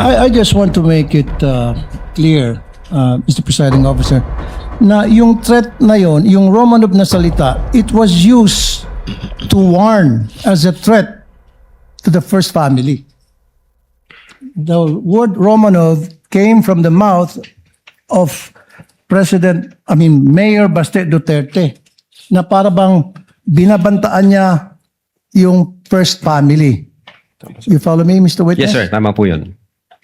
I just want to make it clear, Mr. Presiding Officer, na yung threat na yon, yung Romanov na salita, it was used to warn as a threat to the first family. The word Romanov came from the mouth of Mayor Baste Duterte, na para bang binabantaan niya yung first family. You follow me, Mr. Witness? Yes, sir. Tama po yun.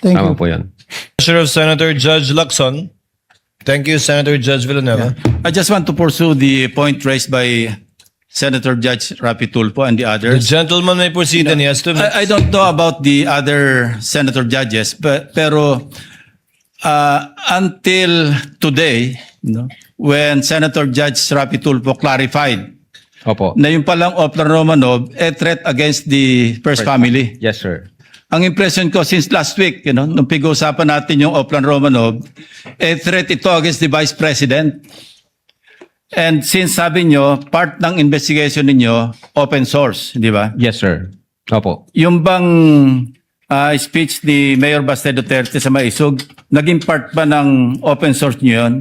Thank Tama you. po yun. Question of Senator Judge Lacson. Thank you, Senator Judge Villanueva. I just want to pursue the point raised by Senator Judge Rapi Tulfo and the The others. gentleman may proceed and he has 2 minutes. I don't know about the other senator judges, pero until today, when Senator Judge Rapi Tulfo clarified Opo. na yung palang Oplan Romanov, a threat against the first family. Yes, sir. Ang impression ko since last week, nung pag-uusapan natin yung Oplan Romanov, a threat ito against the Vice President. And since sabi nyo, part ng investigation ninyo, open source, di ba? Yes, sir. Opo. Yung bang speech ni Mayor Baste Duterte sa Maisog, naging part ba ng open source nyo yun?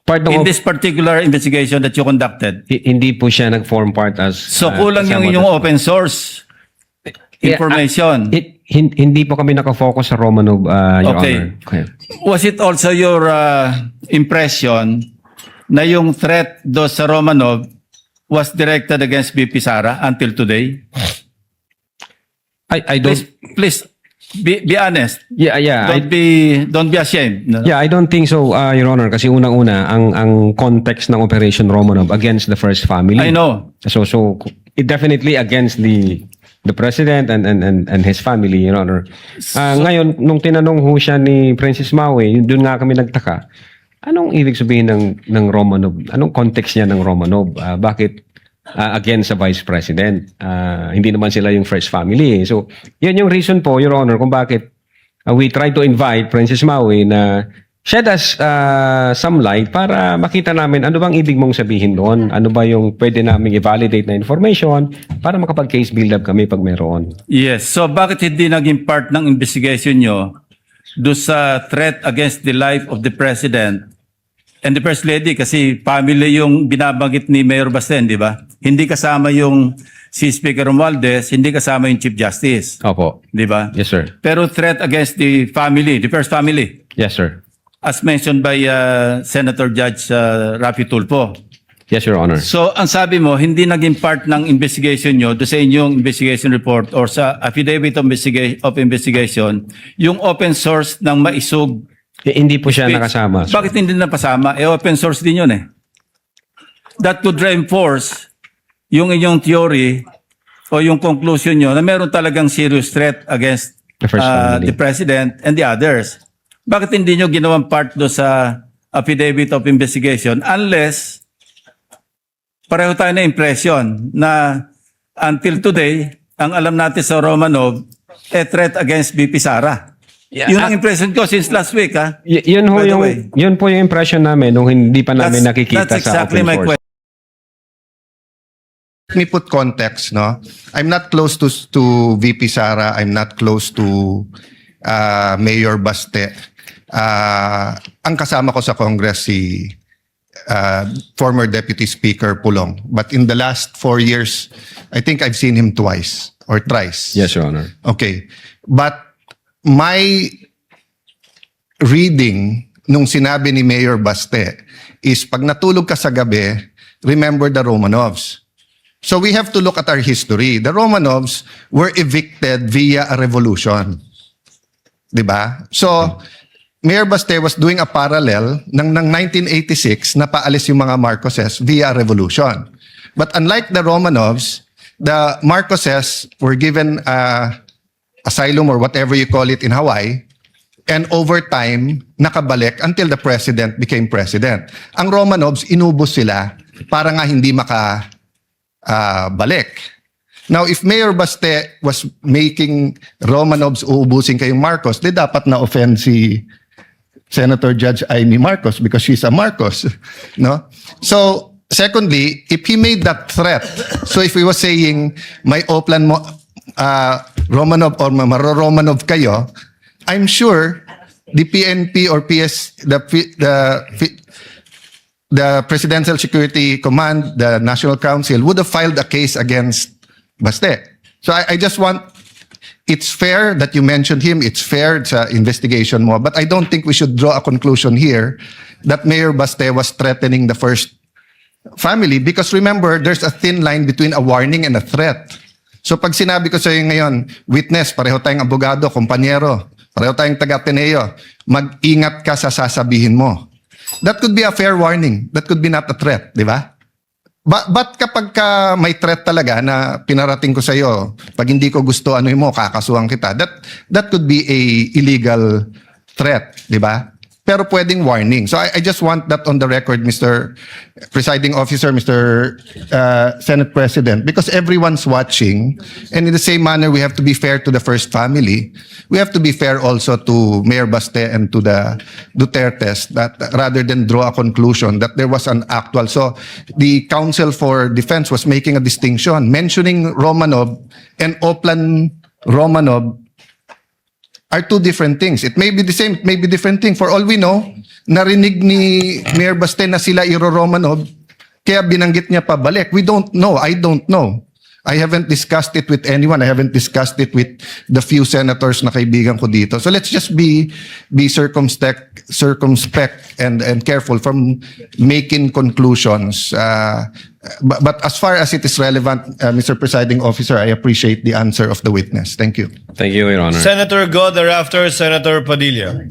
Part ng In this particular investigation that you conducted? hindi po siya nag-form part as... So kulang yung inyong open source information. Hindi po kami nakafocus sa Romanov, Your Honor. Okay. Was it also your impression na yung threat do sa Romanov was directed against BP Sara until today? I don't... Please be honest. Yeah. Don't be ashamed. No? Yeah, I don't think so, Your Honor. Kasi unang-una, ang context ng Operation Romanov against the first family. I know. So it definitely against the president and his family, Your Honor. Ngayon, nung tinanong ho siya ni Princess Maui, doon nga kami nagtaka. Anong ibig sabihin ng Romanov? Anong context niya ng Romanov? Bakit against sa vice president? Hindi naman sila yung first family. So, yun yung reason po, Your Honor, kung bakit we try to invite Princess Maui na shed us some light para makita namin ano bang ibig mong sabihin doon. Ano ba yung pwede namin i-validate na information para makapag-case build-up kami pag meron. Yes. So bakit hindi naging part ng investigation nyo do sa threat against the life of the President and the First Lady? Kasi family yung binabanggit ni Mayor Basten, di ba? Hindi kasama yung si Speaker Romualdez, hindi kasama yung Chief Justice. Opo. Di ba? Yes, sir. Pero threat against the family, the first family, Yes, sir. as mentioned by Senator Judge Rapi Tulfo. Yes, Your Honor. So, ang sabi mo, hindi naging part ng investigation nyo do sa inyong investigation report or sa affidavit of investigation, yung open source ng Maisog. Hindi po siya nakasama. Bakit hindi napasama? Open source din yun eh. That could reinforce yung inyong theory o yung conclusion nyo na meron talagang serious threat against The first family. the President and the others. Bakit hindi nyo ginawang part do sa affidavit of investigation unless pareho tayo na impression na until today, ang alam natin sa Romanov, a threat against BP Sara. Yeah. Yun ang impression ko since last week, ha? Yun ho By the yung way. yun po yung impression namin nung hindi pa namin nakikita That's sa exactly open my source. question. Let me put context, no? I'm not close to VP Sara. I'm not close to Mayor Baste. Ang kasama ko sa Congress si former Deputy Speaker Pulong. But in the last 4 years, I think I've seen him twice or thrice. Yes, Your Honor. Okay. But my reading nung sinabi ni Mayor Baste is pag natulog ka sa gabi, remember the Romanovs. So we have to look at our history. The Romanovs were evicted via a revolution. Diba? So, Mayor Baste was doing a parallel ng 1986 na paalis yung mga Marcoses via revolution. But unlike the Romanovs, the Marcoses were given asylum or whatever you call it in Hawaii, and over time, nakabalik until the president became president. Ang Romanovs, inubos sila para nga hindi balik. Now, if Mayor Baste was making Romanovs uubusin kayong Marcos, di dapat na-offend si Senator Judge Amy Marcos because she's a Marcos. No? So, secondly, if he made that threat, so if he was saying, may Oplan mo, Romanov or Maroromanov kayo, I'm sure the PNP or the Presidential Security Command, the National Council, would have filed a case against Baste. So I just want, it's fair that you mentioned him, it's fair sa investigation mo, but I don't think we should draw a conclusion here that Mayor Baste was threatening the first family, because remember, there's a thin line between a warning and a threat. So pag sinabi ko sa iyo ngayon, witness, pareho tayong abogado, kompanyero, pareho tayong taga-Ateneo, mag-ingat ka sa sasabihin mo. That could be a fair warning. That could be not a threat, di ba? But kapag ka may threat talaga na pinarating ko sa iyo, pag hindi ko gusto ano mo, kakasuhan kita, that could be a illegal threat, di ba? Pero pwedeng warning. So I just want that on the record, Mr. Presiding Officer, Mr. Senate President, because everyone's watching, and in the same manner, we have to be fair to the first family. We have to be fair also to Mayor Baste and to the Dutertes, that rather than draw a conclusion that there was an actual. So the Counsel for Defense was making a distinction, mentioning Romanov and Oplan Romanov are two different things. It may be the same, it may be different thing. For all we know, narinig ni Mayor Baste na sila Iro Romanov, kaya binanggit niya pabalik. We don't know. I don't know. I haven't discussed it with anyone. I haven't discussed it with the few senators na kaibigan ko dito. So let's just be circumspect and careful from making conclusions. But as far as it is relevant, Mr. Presiding Officer, I appreciate the answer of the witness. Thank you. Thank you, Your Honor. Senator Go, thereafter Senator Padilla.